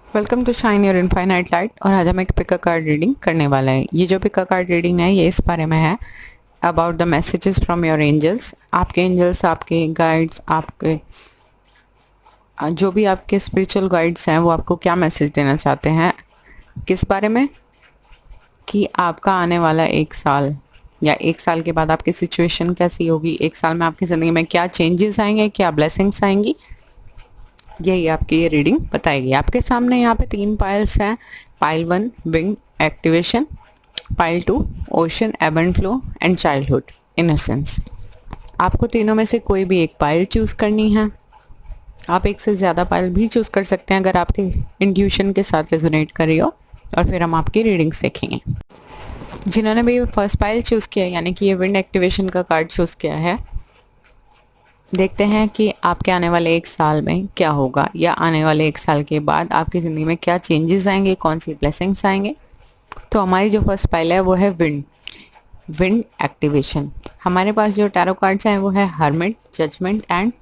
Welcome to shine your infinite light. और आज हम एक पिका कार्ड रीडिंग करने वाला है। ये जो पिका कार्ड रीडिंग है ये इस बारे में है about the messages from your angels. आपके एंजल्स, आपके गाइड्स, आपके जो भी आपके स्पिरिचुअल गाइड्स हैं वो आपको क्या मैसेज देना चाहते हैं, किस बारे में, कि आपका आने वाला एक साल या एक साल के बाद आपकी सिचुएशन कैसी होगी, एक साल में आपकी ज़िंदगी में क्या चेंजेस आएंगे, क्या ब्लेसिंग्स आएंगी, यही आपकी ये रीडिंग बताएगी। आपके सामने यहाँ पे 3 पाइल्स हैं। Pile 1 wing activation, pile 2 ocean ebb and flow and childhood innocence. आपको तीनों में से कोई भी एक पाइल चूज़ करनी है। आप एक से ज़्यादा पाइल भी चूज़ कर सकते हैं अगर आपके इंट्यूशन के साथ रेजोनेट कर रही हो, और फिर हम आपकी रीडिंग्स देखेंगे। जिन्होंने भी फर्स्ट पाइल चूज़ किया यानी कि ये विंड एक्टिवेशन का कार्ड चूज़ किया है, देखते हैं कि आपके आने वाले एक साल में क्या होगा, या आने वाले एक साल के बाद आपकी ज़िंदगी में क्या चेंजेस आएंगे, कौन सी ब्लेसिंग्स आएंगे। तो हमारी जो फर्स्ट पाइल है वो है विंड एक्टिवेशन। हमारे पास जो टैरो कार्ड्स हैं वो है hermit, judgment and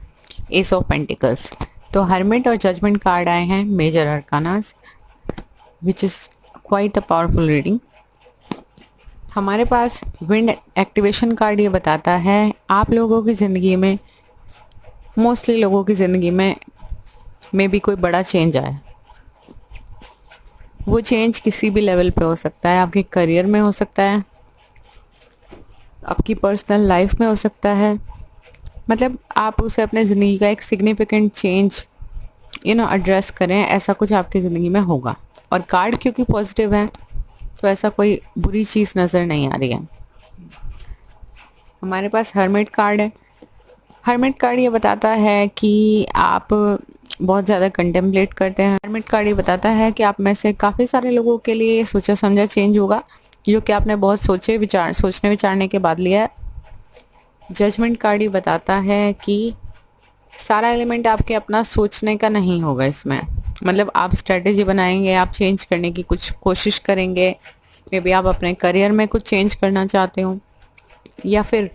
ace of pentacles. तो हर्मिट और जजमेंट कार्ड आए हैं major arcana, which is quite a powerful reading. हमारे पास विंड एक्टिवेशन कार्ड ये बताता है आप लोगों की ज़िंदगी में, मोस्टली लोगों की ज़िंदगी में भी कोई बड़ा चेंज आए। वो चेंज किसी भी लेवल पे हो सकता है। आपके करियर में हो सकता है, आपकी पर्सनल लाइफ में हो सकता है, मतलब आप उसे अपने ज़िंदगी का एक सिग्निफिकेंट चेंज एड्रेस करें, ऐसा कुछ आपकी ज़िंदगी में होगा। और कार्ड क्योंकि पॉजिटिव है तो ऐसा कोई बुरी चीज़ नज़र नहीं आ रही है। हमारे पास हर्मिट कार्ड है। हर्मिट कार्ड ये बताता है कि आप बहुत ज़्यादा कंटेम्पलेट करते हैं। हर्मिट कार्ड ये बताता है कि आप में से काफ़ी सारे लोगों के लिए सोचा समझा चेंज होगा, जो कि आपने बहुत सोचने विचारने के बाद लिया है। जजमेंट कार्ड ये बताता है कि सारा एलिमेंट आपके अपना सोचने का नहीं होगा इसमें, मतलब आप स्ट्रेटेजी बनाएंगे, आप चेंज करने की कुछ कोशिश करेंगे। मे बी आप अपने करियर में कुछ चेंज करना चाहते हो, या फिर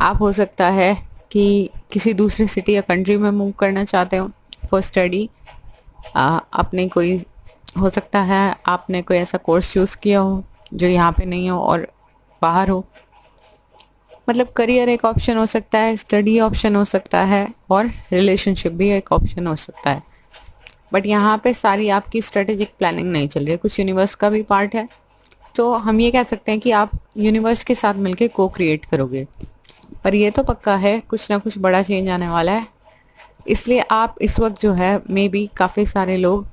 आप हो सकता है कि किसी दूसरी सिटी या कंट्री में मूव करना चाहते हो फॉर स्टडी। अपने कोई हो सकता है आपने कोई ऐसा कोर्स चूज़ किया हो जो यहाँ पे नहीं हो और बाहर हो। मतलब करियर एक ऑप्शन हो सकता है, स्टडी ऑप्शन हो सकता है, और रिलेशनशिप भी एक ऑप्शन हो सकता है। बट यहाँ पे सारी आपकी स्ट्रेटेजिक प्लानिंग नहीं चल रही है, कुछ यूनिवर्स का भी पार्ट है। तो हम ये कह सकते हैं कि आप यूनिवर्स के साथ मिलके को क्रिएट करोगे। पर ये तो पक्का है कुछ ना कुछ बड़ा चेंज आने वाला है। इसलिए आप इस वक्त जो है मे बी काफ़ी सारे लोग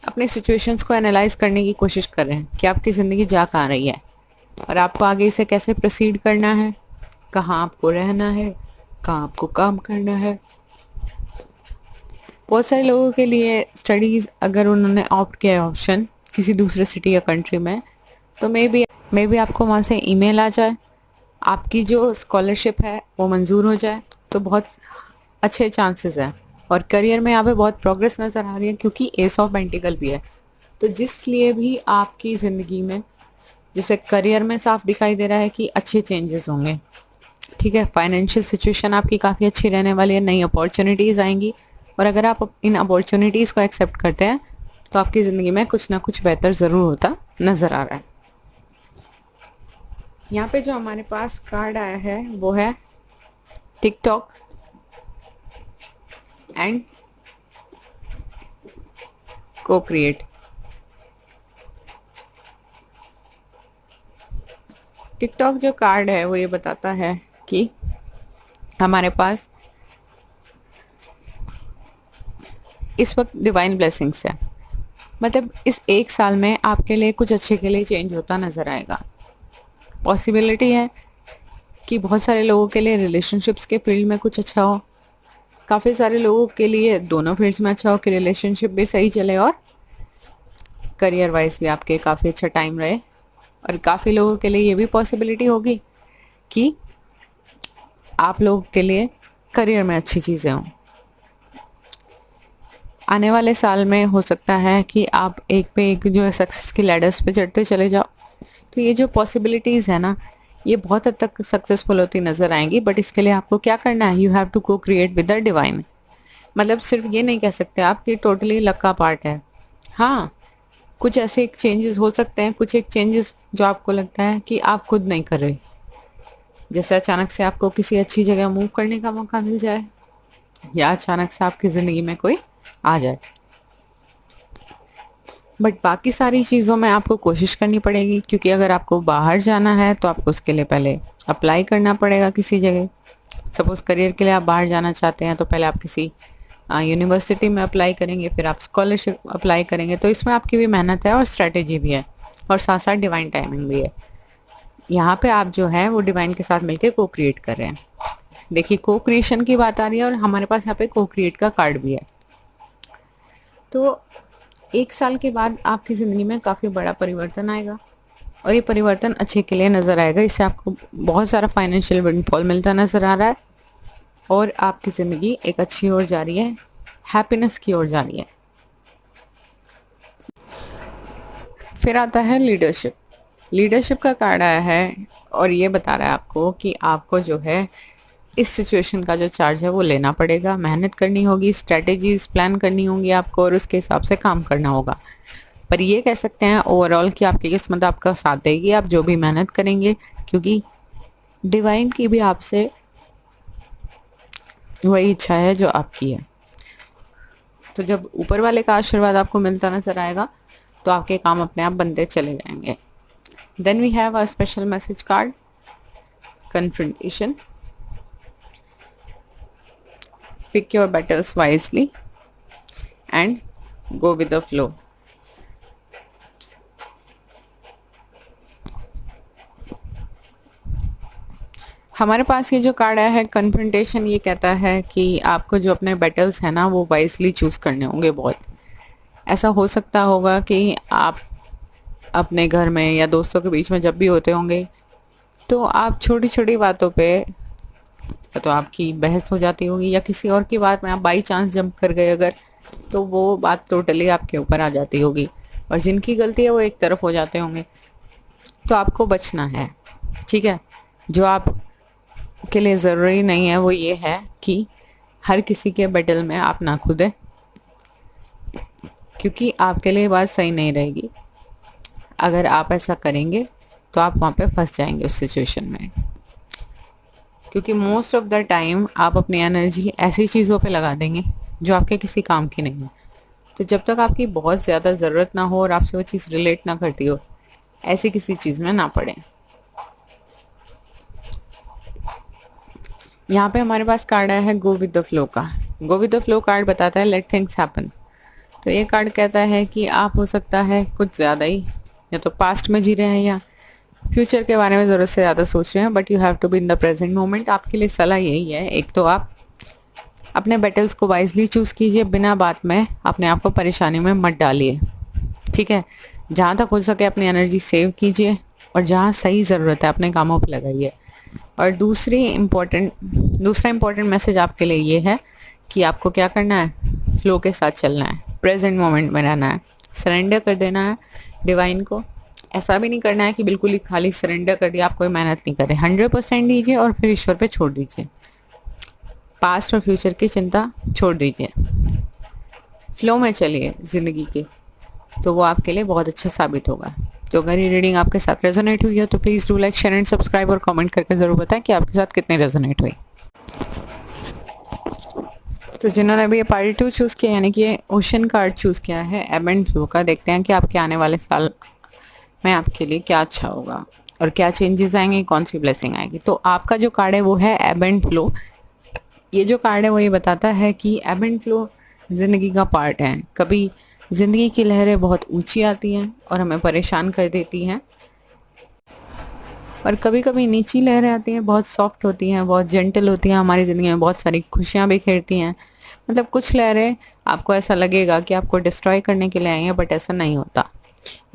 अपने सिचुएशंस को एनालाइज करने की कोशिश कर रहे हैं कि आपकी ज़िंदगी जा कहाँ रही है और आपको आगे इसे कैसे प्रोसीड करना है, कहाँ आपको रहना है, कहाँ आपको काम करना है। बहुत सारे लोगों के लिए स्टडीज़ अगर उन्होंने ऑप्ट किया है ऑप्शन किसी दूसरे सिटी या कंट्री में, तो मे बी आपको वहाँ से ईमेल आ जाए, आपकी जो स्कॉलरशिप है वो मंजूर हो जाए, तो बहुत अच्छे चांसेस हैं। और करियर में यहाँ पे बहुत प्रोग्रेस नज़र आ रही है क्योंकि एस ऑफ पेंटिकल भी है। तो जिसलिए भी आपकी ज़िंदगी में, जैसे करियर में साफ दिखाई दे रहा है कि अच्छे चेंजेस होंगे, ठीक है। फाइनेंशियल सिचुएशन आपकी काफ़ी अच्छी रहने वाली है, नई अपॉर्चुनिटीज़ आएंगी, और अगर आप इन अपॉर्चुनिटीज़ को एक्सेप्ट करते हैं तो आपकी ज़िंदगी में कुछ ना कुछ बेहतर ज़रूर होता नज़र आ रहा है। यहाँ पे जो हमारे पास कार्ड आया है वो है टिकटॉक एंड को क्रिएट। टिकटॉक जो कार्ड है वो ये बताता है कि हमारे पास इस वक्त डिवाइन ब्लेसिंग्स है। मतलब इस एक साल में आपके लिए कुछ अच्छे के लिए चेंज होता नज़र आएगा। पॉसिबिलिटी है कि बहुत सारे लोगों के लिए रिलेशनशिप्स के फील्ड में कुछ अच्छा हो, काफ़ी सारे लोगों के लिए दोनों फील्ड्स में अच्छा हो कि रिलेशनशिप भी सही चले और करियर वाइज भी आपके काफ़ी अच्छा टाइम रहे। और काफ़ी लोगों के लिए ये भी पॉसिबिलिटी होगी कि आप लोगों के लिए करियर में अच्छी चीज़ें हों। आने वाले साल में हो सकता है कि आप एक पे एक जो है सक्सेस की लैडर्स पे चढ़ते चले जाओ। तो ये जो पॉसिबिलिटीज़ है ना, ये बहुत हद तक सक्सेसफुल होती नज़र आएंगी। बट इसके लिए आपको क्या करना है, यू हैव टू को क्रिएट विद द डिवाइन। मतलब सिर्फ ये नहीं कह सकते आप कि टोटली लक का पार्ट है। हाँ, कुछ ऐसे एक चेंजेस हो सकते हैं, कुछ एक चेंजेस जो आपको लगता है कि आप खुद नहीं कर रहे। जैसे अचानक से आपको किसी अच्छी जगह मूव करने का मौका मिल जाए, या अचानक से आपकी ज़िंदगी में कोई आ जाए। बट बाकी सारी चीज़ों में आपको कोशिश करनी पड़ेगी, क्योंकि अगर आपको बाहर जाना है तो आपको उसके लिए पहले अप्लाई करना पड़ेगा किसी जगह। सपोज़ करियर के लिए आप बाहर जाना चाहते हैं तो पहले आप किसी यूनिवर्सिटी में अप्लाई करेंगे, फिर आप स्कॉलरशिप अप्लाई करेंगे। तो इसमें आपकी भी मेहनत है और स्ट्रैटेजी भी है, और साथ साथ डिवाइन टाइमिंग भी है। यहाँ पे आप जो है वो डिवाइन के साथ मिलकर को क्रिएट कर रहे हैं। देखिए, को क्रिएशन की बात आ रही है और हमारे पास यहाँ पे को क्रिएट का कार्ड भी है। तो 1 साल के बाद आपकी ज़िंदगी में काफ़ी बड़ा परिवर्तन आएगा, और ये परिवर्तन अच्छे के लिए नज़र आएगा। इससे आपको बहुत सारा फाइनेंशियल विंडफॉल मिलता नज़र आ रहा है, और आपकी ज़िंदगी एक अच्छी ओर जा रही है, हैप्पीनेस की ओर जा रही है। फिर आता है लीडरशिप। लीडरशिप का कार्ड आया है, और ये बता रहा है आपको कि आपको जो है इस सिचुएशन का जो चार्ज है वो लेना पड़ेगा, मेहनत करनी होगी, स्ट्रैटेजीज प्लान करनी होंगी आपको, और उसके हिसाब से काम करना होगा। पर ये कह सकते हैं ओवरऑल कि आपकी किस्मत आपका साथ देगी, आप जो भी मेहनत करेंगे, क्योंकि डिवाइन की भी आपसे वही इच्छा है जो आपकी है। तो जब ऊपर वाले का आशीर्वाद आपको मिलता नजर आएगा तो आपके काम अपने आप बनते चले जाएंगे। Then we have a special message card, confrontation. Pick your battles wisely and go with the flow. हमारे पास ये जो कार्ड आया है कन्फ्रंटेशन, ये कहता है कि आपको जो अपने बैटल्स हैं ना वो वाइजली चूज़ करने होंगे। बहुत ऐसा हो सकता होगा कि आप अपने घर में या दोस्तों के बीच में जब भी होते होंगे तो आप छोटी छोटी बातों पे तो आपकी बहस हो जाती होगी, या किसी और की बात में आप बाई चांस जंप कर गए अगर, तो वो बात टोटली आपके ऊपर आ जाती होगी, और जिनकी गलती है वो एक तरफ हो जाते होंगे। तो आपको बचना है, ठीक है। जो आप के लिए ज़रूरी नहीं है वो ये है कि हर किसी के बैटल में आप ना कूदें, क्योंकि आपके लिए बात सही नहीं रहेगी। अगर आप ऐसा करेंगे तो आप वहाँ पे फंस जाएंगे उस सिचुएशन में, क्योंकि मोस्ट ऑफ द टाइम आप अपनी एनर्जी ऐसी चीज़ों पे लगा देंगे जो आपके किसी काम की नहीं है। तो जब तक आपकी बहुत ज़्यादा ज़रूरत ना हो और आपसे वो चीज़ रिलेट ना करती हो, ऐसी किसी चीज़ में ना पड़े। यहाँ पे हमारे पास कार्ड आया है गो विद द फ्लो का। गो विद द फ्लो कार्ड बताता है लेट थिंग्स हैपन। तो ये कार्ड कहता है कि आप हो सकता है कुछ ज़्यादा ही या तो पास्ट में जी रहे हैं या फ्यूचर के बारे में ज़रूरत से ज़्यादा सोच रहे हैं, but you have to be in the present moment. आपके लिए सलाह यही है, एक तो आप अपने बैटल्स को वाइजली चूज़ कीजिए, बिना बात में अपने आप को परेशानी में मत डालिए, ठीक है। जहाँ तक हो सके अपनी एनर्जी सेव कीजिए, और जहाँ सही ज़रूरत है अपने कामों पर लगाइए। और दूसरा इम्पोर्टेंट मैसेज आपके लिए ये है कि आपको क्या करना है, फ्लो के साथ चलना है, प्रेजेंट मोमेंट में रहना है, सरेंडर कर देना है डिवाइन को। ऐसा भी नहीं करना है कि बिल्कुल ही खाली सरेंडर कर दिया, आप कोई मेहनत नहीं करें। 100% दीजिए और फिर ईश्वर पे छोड़ दीजिए। पास्ट और फ्यूचर की चिंता छोड़ दीजिए, फ्लो में चलिए ज़िंदगी के, तो वो आपके लिए बहुत अच्छा साबित होगा। तो अगर ये रीडिंग आपके साथ रेजोनेट हुई है तो please do like, share and subscribe, और कमेंट करके ज़रूर बताएं कि आपके साथ कितनी रेजोनेट हुई। तो जिन्होंने अभी ये पार्ट 2 चूज़ किया, यानी कि ये ओशन कार्ड चूज़ किया है एब एंड फ्लो का, देखते हैं कि आपके आने वाले साल में आपके लिए क्या अच्छा होगा और क्या चेंजेस आएंगे, कौन सी ब्लेसिंग आएगी। तो आपका जो कार्ड है वो है एब एंड फ्लो। ये जो कार्ड है वो ये बताता है कि एब एंड फ्लो ज़िंदगी का पार्ट है। कभी ज़िंदगी की लहरें बहुत ऊंची आती हैं और हमें परेशान कर देती हैं, और कभी कभी नीची लहरें आती हैं, बहुत सॉफ्ट होती हैं, बहुत जेंटल होती हैं, हमारी ज़िंदगी में बहुत सारी खुशियाँ बिखेरती हैं। मतलब कुछ लहरें आपको ऐसा लगेगा कि आपको डिस्ट्रॉय करने के लिए आई हैं, बट ऐसा नहीं होता।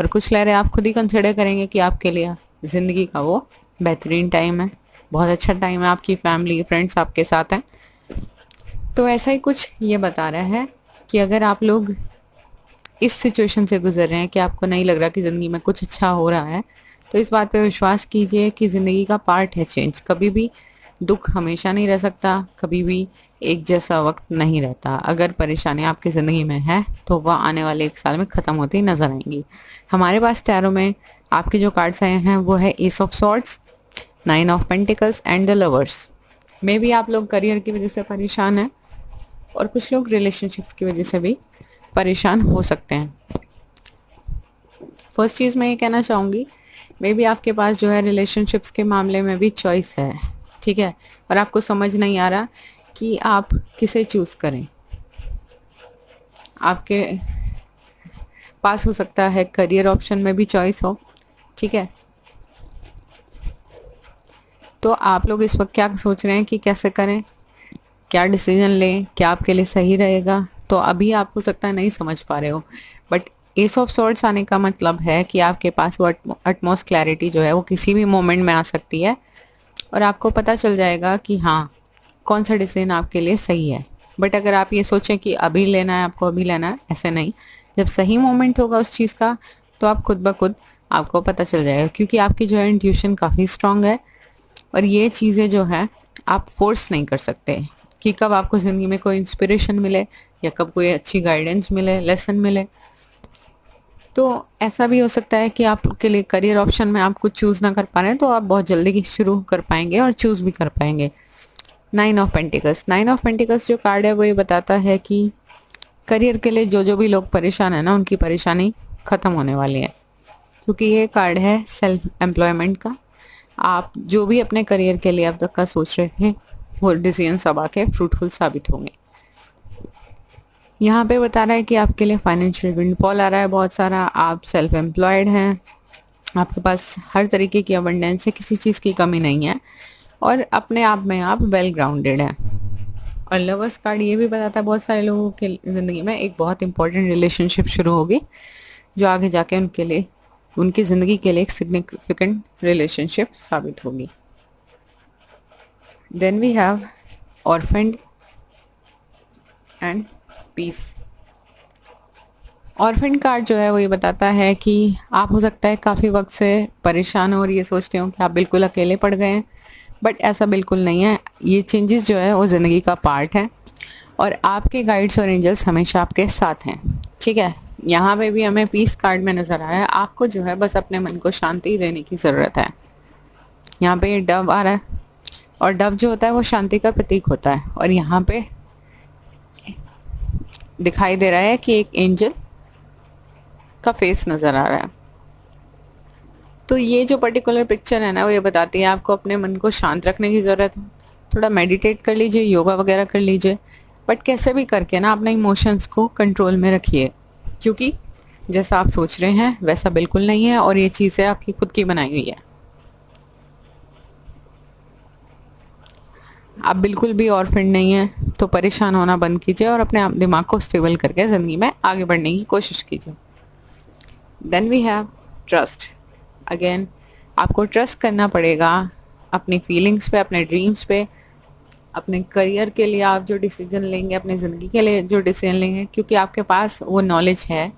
और कुछ लहरें आप खुद ही कंसिडर करेंगे कि आपके लिए ज़िंदगी का वो बेहतरीन टाइम है, बहुत अच्छा टाइम है, आपकी फैमिली फ्रेंड्स आपके साथ हैं। तो ऐसा ही कुछ ये बता रहा है कि अगर आप लोग इस सिचुएशन से गुजर रहे हैं कि आपको नहीं लग रहा कि ज़िंदगी में कुछ अच्छा हो रहा है, तो इस बात पे विश्वास कीजिए कि ज़िंदगी का पार्ट है चेंज। कभी भी दुख हमेशा नहीं रह सकता, कभी भी एक जैसा वक्त नहीं रहता। अगर परेशानी आपकी ज़िंदगी में है तो वह आने वाले 1 साल में ख़त्म होती नज़र आएंगी। हमारे पास टैरो में आपके जो कार्ड्स आए हैं वो है S of swords, 9 of pentacles and the lovers. May be आप लोग करियर की वजह से परेशान हैं और कुछ लोग रिलेशनशिप्स की वजह से भी परेशान हो सकते हैं। फर्स्ट चीज़ मैं ये कहना चाहूँगी, मे बी आपके पास जो है रिलेशनशिप्स के मामले में भी चॉइस है, ठीक है, और आपको समझ नहीं आ रहा कि आप किसे चूज़ करें। आपके पास हो सकता है करियर ऑप्शन में भी चॉइस हो, ठीक है। तो आप लोग इस वक्त क्या सोच रहे हैं कि कैसे करें, क्या डिसीजन लें, क्या आपके लिए सही रहेगा। तो अभी आप हो सकता है नहीं समझ पा रहे हो, बट एस ऑफ सॉर्ड्स आने का मतलब है कि आपके पास वो अटमोस्ट क्लैरिटी जो है वो किसी भी मोमेंट में आ सकती है और आपको पता चल जाएगा कि हाँ कौन सा डिसीजन आपके लिए सही है। बट अगर आप ये सोचें कि अभी लेना है, आपको अभी लेना है, ऐसे नहीं। जब सही मोमेंट होगा उस चीज़ का तो आप खुद ब खुद आपको पता चल जाएगा, क्योंकि आपकी जो है इंट्यूशन काफ़ी स्ट्रांग है और ये चीज़ें जो है आप फोर्स नहीं कर सकते कि कब आपको ज़िंदगी में कोई इंस्पिरेशन मिले या कब कोई अच्छी गाइडेंस मिले, लेसन मिले। तो ऐसा भी हो सकता है कि आपके लिए करियर ऑप्शन में आप कुछ चूज़ ना कर पा रहे हैं तो आप बहुत जल्दी शुरू कर पाएंगे और चूज़ भी कर पाएंगे। 9 ऑफ पेंटिकल्स, 9 ऑफ पेंटिकल्स जो कार्ड है वो ये बताता है कि करियर के लिए जो भी लोग परेशान है ना, उनकी परेशानी ख़त्म होने वाली है, क्योंकि ये कार्ड है सेल्फ एम्प्लॉयमेंट का। आप जो भी अपने करियर के लिए अब तक का सोच रहे थे वो डिसीजन सब आके फ्रूटफुल साबित होंगे। यहाँ पे बता रहा है कि आपके लिए फाइनेंशियल विंडफॉल आ रहा है बहुत सारा, आप सेल्फ एम्प्लॉयड हैं, आपके पास हर तरीके की अबंडेंस है, किसी चीज़ की कमी नहीं है और अपने आप में आप वेल ग्राउंडेड हैं। और लवर्स कार्ड ये भी बताता है बहुत सारे लोगों के ज़िंदगी में एक बहुत इंपॉर्टेंट रिलेशनशिप शुरू होगी जो आगे जाके उनके लिए, उनकी ज़िंदगी के लिए एक सिग्निफिकेंट रिलेशनशिप साबित होगी। Then we have orphaned and peace. Orphaned card जो है वो ये बताता है कि आप हो सकता है काफ़ी वक्त से परेशान हो और ये सोचते हो कि आप बिल्कुल अकेले पड़ गए हैं, बट ऐसा बिल्कुल नहीं है। ये चेंजेस जो है वो ज़िंदगी का पार्ट है और आपके गाइड्स और एंजल्स हमेशा आपके साथ हैं, ठीक है। यहाँ पे भी हमें पीस कार्ड में नज़र आया है, आपको जो है बस अपने मन को शांति देने की ज़रूरत है। यहाँ पे डव आ रहा है और डव जो होता है वो शांति का प्रतीक होता है और यहाँ पे दिखाई दे रहा है कि एक एंजल का फेस नज़र आ रहा है। तो ये जो पर्टिकुलर पिक्चर है ना वो ये बताती है आपको अपने मन को शांत रखने की ज़रूरत है। थोड़ा मेडिटेट कर लीजिए, योगा वगैरह कर लीजिए, बट कैसे भी करके ना अपने इमोशंस को कंट्रोल में रखिए, क्योंकि जैसा आप सोच रहे हैं वैसा बिल्कुल नहीं है और ये चीज़ें आपकी खुद की बनाई हुई है। आप बिल्कुल भी ऑर्फन नहीं है तो परेशान होना बंद कीजिए और अपने आप दिमाग को स्टेबल करके ज़िंदगी में आगे बढ़ने की कोशिश कीजिए। Then we have trust. Again आपको ट्रस्ट करना पड़ेगा अपनी फीलिंग्स पे, अपने ड्रीम्स पे, अपने करियर के लिए आप जो डिसीजन लेंगे, अपनी ज़िंदगी के लिए जो डिसीजन लेंगे, क्योंकि आपके पास वो नॉलेज है,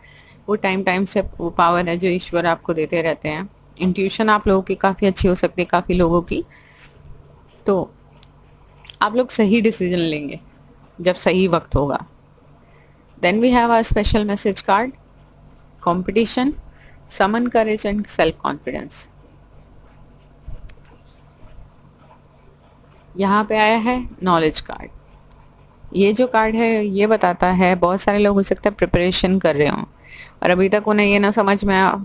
वो टाइम से वो पावर है जो ईश्वर आपको देते रहते हैं। इंट्यूशन आप लोगों की काफ़ी अच्छी हो सकती है, काफ़ी लोगों की। तो आप लोग सही डिसीजन लेंगे जब सही वक्त होगा। Then we have a special message card, competition, summon courage and self confidence. यहाँ पे आया है नॉलेज कार्ड। ये जो कार्ड है ये बताता है बहुत सारे लोग हो सकता है प्रिपरेशन कर रहे हों और अभी तक उन्हें ये ना समझ में आया,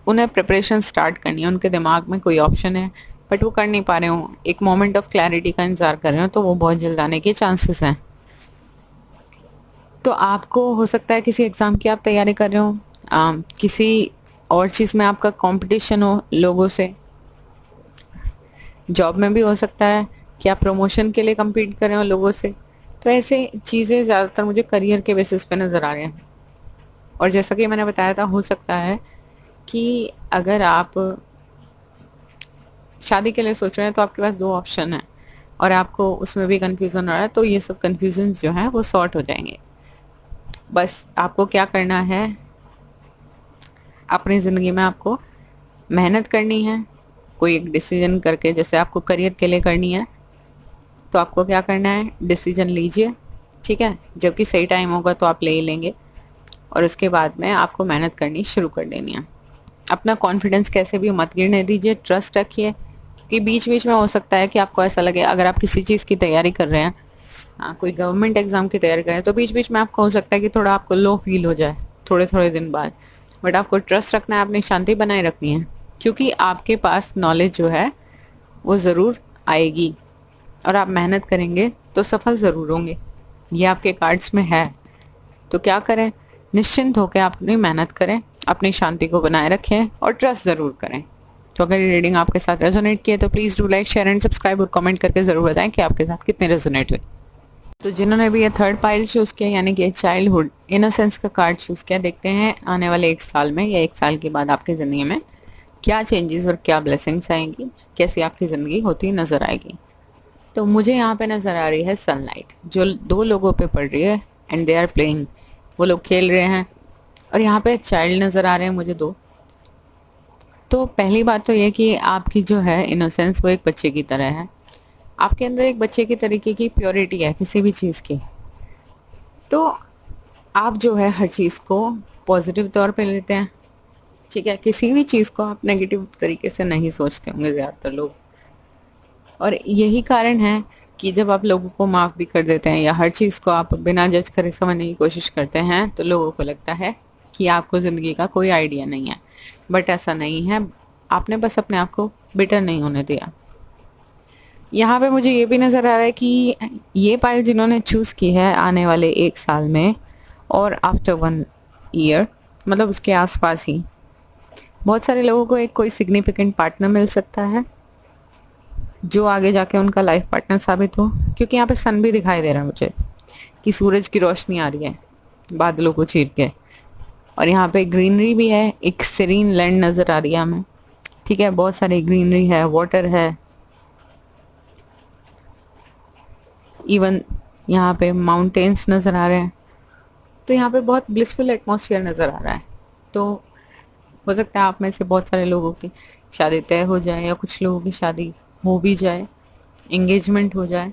उन्हें प्रिपरेशन स्टार्ट करनी है, उनके दिमाग में कोई ऑप्शन है बट वो कर नहीं पा रहे हों, एक मोमेंट ऑफ क्लैरिटी का इंतज़ार कर रहे हो, तो वो बहुत जल्द आने के चांसेस हैं। तो आपको हो सकता है किसी एग्ज़ाम की आप तैयारी कर रहे हो, किसी और चीज़ में आपका कंपटीशन हो लोगों से, जॉब में भी हो सकता है कि आप प्रमोशन के लिए compete कर रहे हो लोगों से। तो ऐसे चीज़ें ज़्यादातर मुझे करियर के बेसिस पे नज़र आ रहे हैं। और जैसा कि मैंने बताया था, हो सकता है कि अगर आप शादी के लिए सोच रहे हैं तो आपके पास 2 ऑप्शन हैं और आपको उसमें भी कन्फ्यूज़न हो रहा है, तो ये सब कन्फ्यूजन जो है वो सॉर्ट हो जाएंगे। बस आपको क्या करना है, अपनी ज़िंदगी में आपको मेहनत करनी है, कोई एक डिसीजन करके, जैसे आपको करियर के लिए करनी है तो आपको क्या करना है, डिसीजन लीजिए, ठीक है। जबकि सही टाइम होगा तो आप ले ही लेंगे, और उसके बाद में आपको मेहनत करनी शुरू कर देनी है। अपना कॉन्फिडेंस कैसे भी मत गिरने दीजिए, ट्रस्ट रखिए, क्योंकि बीच बीच में हो सकता है कि आपको ऐसा लगे, अगर आप किसी चीज़ की तैयारी कर रहे हैं, कोई गवर्नमेंट एग्जाम की तैयारी कर रहे हैं, तो बीच बीच में आपको हो सकता है कि थोड़ा आपको लो फील हो जाए थोड़े थोड़े दिन बाद। बट आपको ट्रस्ट रखना है, अपनी शांति बनाए रखनी है, क्योंकि आपके पास नॉलेज जो है वो ज़रूर आएगी, और आप मेहनत करेंगे तो सफल ज़रूर होंगे। ये आपके कार्ड्स में है। तो क्या करें, निश्चिंत होकर अपनी मेहनत करें, अपनी शांति को बनाए रखें और ट्रस्ट ज़रूर करें। तो अगर ये रीडिंग आपके साथ रेजोनेट किए तो please do like, share and subscribe, और कमेंट करके ज़रूर बताएं कि आपके साथ कितने रेजोनेट हुए। तो जिन्होंने भी ये थर्ड पाइल चूज़ किया, यानी कि चाइल्डहुड इनोसेंस का कार्ड चूज़ किया, देखते हैं आने वाले 1 साल में या 1 साल के बाद आपकी ज़िंदगी में क्या चेंजेस और क्या ब्लेसिंग्स आएंगी, कैसी आपकी ज़िंदगी होती नज़र आएगी। तो मुझे यहाँ पे नज़र आ रही है सनलाइट, जो 2 लोगों पे पड़ रही है, एंड दे आर प्लेइंग, वो लोग खेल रहे हैं। और यहाँ पे चाइल्ड नज़र आ रहे हैं मुझे 2। तो पहली बात तो ये कि आपकी जो है इनोसेंस वो एक बच्चे की तरह है, आपके अंदर एक बच्चे की तरीके की प्योरिटी है किसी भी चीज़ की। तो आप जो है हर चीज़ को पॉजिटिव तौर पे लेते हैं, ठीक है। किसी भी चीज़ को आप नेगेटिव तरीके से नहीं सोचते होंगे ज़्यादातर लोग, और यही कारण है कि जब आप लोगों को माफ़ भी कर देते हैं या हर चीज़ को आप बिना जज करे समझने की कोशिश करते हैं, तो लोगों को लगता है कि आपको ज़िंदगी का कोई आइडिया नहीं है। बट ऐसा नहीं है, आपने बस अपने आप को बिटर नहीं होने दिया। यहाँ पे मुझे ये भी नज़र आ रहा है कि ये पाइल जिन्होंने चूज़ की है, आने वाले 1 साल में और आफ्टर 1 ईयर, मतलब उसके आसपास ही बहुत सारे लोगों को एक कोई सिग्निफिकेंट पार्टनर मिल सकता है, जो आगे जाके उनका लाइफ पार्टनर साबित हो। क्योंकि यहाँ पे सन भी दिखाई दे रहा है मुझे, कि सूरज की रोशनी आ रही है बादलों को चीर के, और यहाँ पे ग्रीनरी भी है, एक सीरीन लैंड नज़र आ रही है हमें, ठीक है। बहुत सारी ग्रीनरी है, वाटर है, इवन यहाँ पे माउंटेन्स नज़र आ रहे हैं। तो यहाँ पे बहुत ब्लिसफुल एटमॉस्फेयर नज़र आ रहा है। तो हो सकता है आप में से बहुत सारे लोगों की शादी तय हो जाए, या कुछ लोगों की शादी हो भी जाए, एंगेजमेंट हो जाए।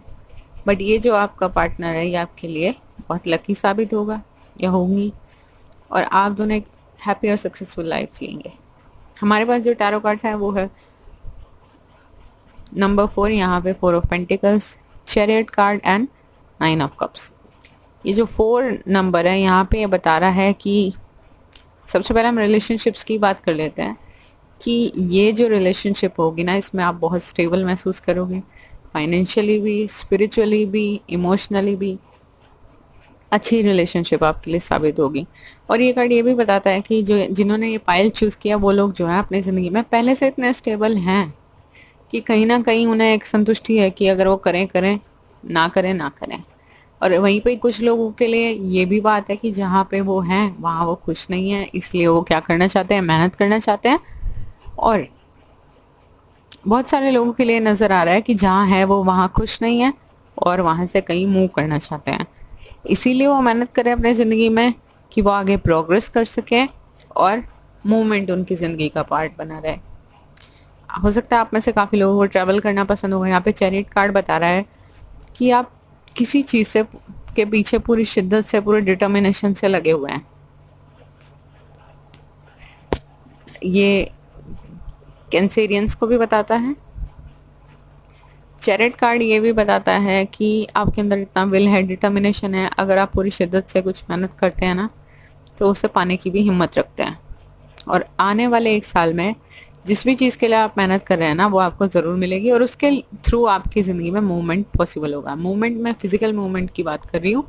बट ये जो आपका पार्टनर है, ये आपके लिए बहुत लकी साबित होगा या होंगी, और आप दोनों एक हैप्पी और सक्सेसफुल लाइफ जिएंगे। हमारे पास जो टैरो कार्ड्स हैं वो है नंबर 4, यहाँ पे 4 of pentacles, chariot card and 9 of cups. ये जो 4 नंबर है यहाँ पे ये बता रहा है कि सबसे पहले हम रिलेशनशिप्स की बात कर लेते हैं, कि ये जो रिलेशनशिप होगी ना, इसमें आप बहुत स्टेबल महसूस करोगे, फाइनेंशियली भी, स्पिरिचुअली भी, इमोशनली भी अच्छी रिलेशनशिप आपके लिए साबित होगी। और ये कार्ड ये भी बताता है कि जो जिन्होंने ये पाइल चूज़ किया, वो लोग जो है अपनी ज़िंदगी में पहले से इतने स्टेबल हैं कि कहीं ना कहीं उन्हें एक संतुष्टि है कि अगर वो करें करें, ना करें ना करें। और वहीं पे कुछ लोगों के लिए ये भी बात है कि जहाँ पे वो हैं वहाँ वो खुश नहीं है, इसलिए वो क्या करना चाहते हैं, मेहनत करना चाहते हैं। और बहुत सारे लोगों के लिए नज़र आ रहा है कि जहाँ है वो वहाँ खुश नहीं है, और वहाँ से कहीं मूव करना चाहते हैं, इसीलिए वो मेहनत करें अपने ज़िंदगी में कि वो आगे प्रोग्रेस कर सकें और मूवमेंट उनकी ज़िंदगी का पार्ट बना रहे। हो सकता है आप में से काफ़ी लोगों को ट्रैवल करना पसंद होगा। यहाँ पे चैरिट कार्ड बता रहा है कि आप किसी चीज़ से के पीछे पूरी शिद्दत से, पूरे डिटर्मिनेशन से लगे हुए हैं। ये कैंसेरियंस को भी बताता है। चैरिट कार्ड ये भी बताता है कि आपके अंदर इतना विल है, डिटर्मिनेशन है, अगर आप पूरी शिद्दत से कुछ मेहनत करते हैं ना, तो उसे पाने की भी हिम्मत रखते हैं। और आने वाले 1 साल में जिस भी चीज़ के लिए आप मेहनत कर रहे हैं ना, वो आपको ज़रूर मिलेगी, और उसके थ्रू आपकी ज़िंदगी में मूवमेंट पॉसिबल होगा। मूवमेंट में फिजिकल मूवमेंट की बात कर रही हूँ,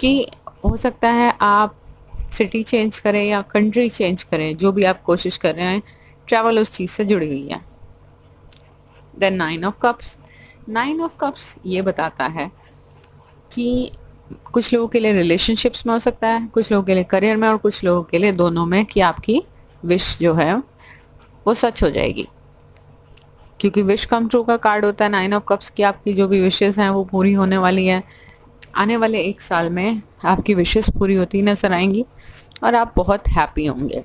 कि हो सकता है आप सिटी चेंज करें या कंट्री चेंज करें, जो भी आप कोशिश कर रहे हैं, ट्रैवल उस चीज़ से जुड़ी हुई है। Then 9 of cups, 9 of cups ये बताता है कि कुछ लोगों के लिए रिलेशनशिप्स में हो सकता है, कुछ लोगों के लिए करियर में, और कुछ लोगों के लिए दोनों में, कि आपकी विश जो है वो सच हो जाएगी। क्योंकि विश कम ट्रू का कार्ड होता है 9 ऑफ कप्स, की आपकी जो भी विशेस हैं वो पूरी होने वाली है। आने वाले 1 साल में आपकी विशेस पूरी होती नजर आएंगी, और आप बहुत हैप्पी होंगे।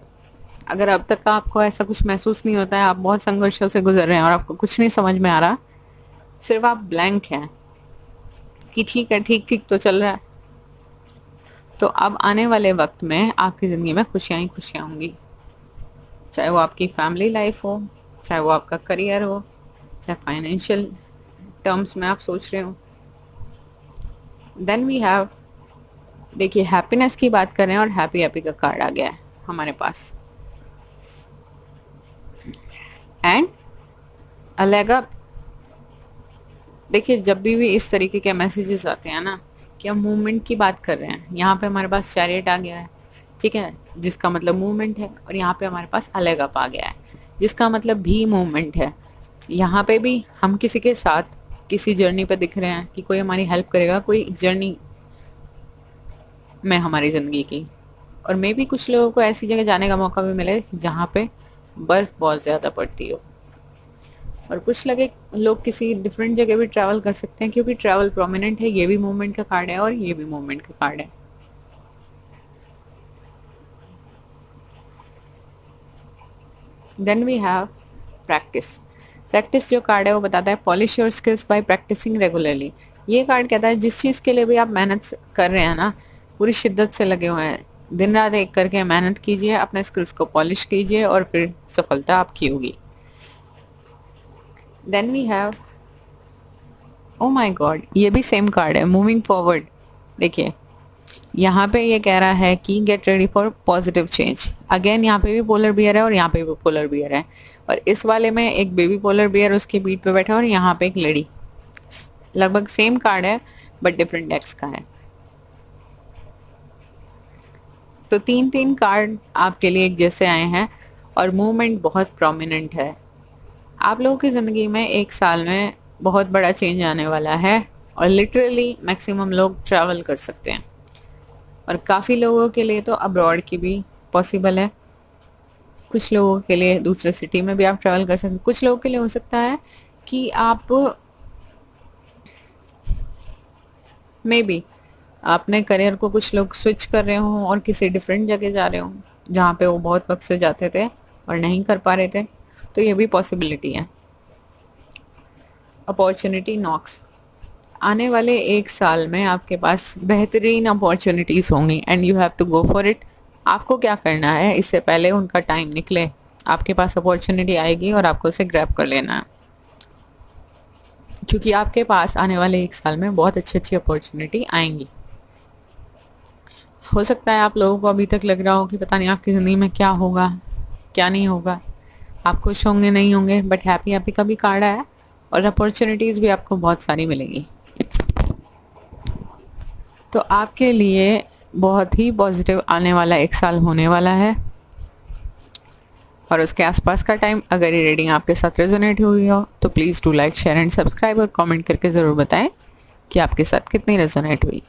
अगर अब तक आपको ऐसा कुछ महसूस नहीं होता है, आप बहुत संघर्षों से गुजर रहे हैं और आपको कुछ नहीं समझ में आ रहा, सिर्फ आप ब्लैंक हैं, कि ठीक है, ठीक ठीक तो चल रहा है। तो अब आने वाले वक्त में आपकी ज़िंदगी में खुशियाँ ही खुशियाँ होंगी, चाहे वो आपकी फैमिली लाइफ हो, चाहे वो आपका करियर हो, चाहे फाइनेंशियल टर्म्स में आप सोच रहे हो। देन वी हैव, देखिए हैप्पीनेस की बात कर रहे हैं और हैप्पी हैप्पी का कार्ड आ गया है हमारे पास। And a leg up. देखिए जब भी इस तरीके के मैसेजेस आते हैं ना कि हम मूवमेंट की बात कर रहे हैं, यहाँ पे हमारे पास चैरियट आ गया है, ठीक है, जिसका मतलब मूवमेंट है, और यहाँ पे हमारे पास अ लेग अप आ गया है जिसका मतलब भी मूवमेंट है। यहाँ पे भी हम किसी के साथ किसी जर्नी पे दिख रहे हैं कि कोई हमारी हेल्प करेगा, कोई जर्नी में हमारी ज़िंदगी की। और मे भी कुछ लोगों को ऐसी जगह जाने का मौका भी मिले जहाँ पे बर्फ़ बहुत ज़्यादा पड़ती हो, और कुछ लगे लोग किसी डिफरेंट जगह भी ट्रैवल कर सकते हैं क्योंकि ट्रैवल प्रोमिनेंट है। ये भी मूवमेंट का कार्ड है और ये भी मूवमेंट का कार्ड है। Then we have practice. Practice जो कार्ड है वो बताता है polish your skills by practicing regularly. ये कार्ड कहता है जिस चीज़ के लिए भी आप मेहनत कर रहे हैं ना, पूरी शिद्दत से लगे हुए हैं, दिन रात एक करके मेहनत कीजिए, अपने स्किल्स को पॉलिश कीजिए और फिर सफलता आपकी होगी। Then we have, oh my god, ये भी सेम कार्ड है, मूविंग फॉरवर्ड। देखिए यहाँ पे ये कह रहा है कि get ready for positive change. Again यहाँ पे भी पोलर बियर है और यहाँ पे भी पोलर बियर है, और इस वाले में एक बेबी पोलर बियर उसके पीठ पे बैठा है और यहाँ पे एक लेडी। लगभग सेम कार्ड है बट डिफरेंट डेक्स का है। तो तीन तीन कार्ड आपके लिए एक जैसे आए हैं और मूवमेंट बहुत प्रोमिनेंट है। आप लोगों की ज़िंदगी में एक साल में बहुत बड़ा चेंज आने वाला है और लिटरली मैक्सिमम लोग ट्रैवल कर सकते हैं, और काफ़ी लोगों के लिए तो अब्रॉड की भी पॉसिबल है। कुछ लोगों के लिए दूसरे सिटी में भी आप ट्रैवल कर सकते हैं। कुछ लोगों के लिए हो सकता है कि आप मे बी अपने करियर को कुछ लोग स्विच कर रहे हों और किसी डिफरेंट जगह जा रहे हों जहाँ पे वो बहुत वक्त से जाते थे और नहीं कर पा रहे थे, तो ये भी पॉसिबिलिटी है। Opportunity knocks. आने वाले एक साल में आपके पास बेहतरीन अपॉर्चुनिटीज़ होंगी and you have to go for it. आपको क्या करना है, इससे पहले उनका टाइम निकले आपके पास अपॉर्चुनिटी आएगी और आपको उसे ग्रैब कर लेना है, क्योंकि आपके पास आने वाले एक साल में बहुत अच्छी अच्छी अपॉर्चुनिटी आएंगी। हो सकता है आप लोगों को अभी तक लग रहा हो कि पता नहीं आपकी ज़िंदगी में क्या होगा क्या नहीं होगा, आप खुश होंगे नहीं होंगे, बट हैप्पी हैप्पी का भी कार्ड है और अपॉर्चुनिटीज़ भी आपको बहुत सारी मिलेगी। तो आपके लिए बहुत ही पॉजिटिव आने वाला एक साल होने वाला है, और उसके आसपास का टाइम। अगर ये रीडिंग आपके साथ रेजोनेट हुई हो तो please do like share and subscribe और कमेंट करके ज़रूर बताएं कि आपके साथ कितनी रेजोनेट हुई।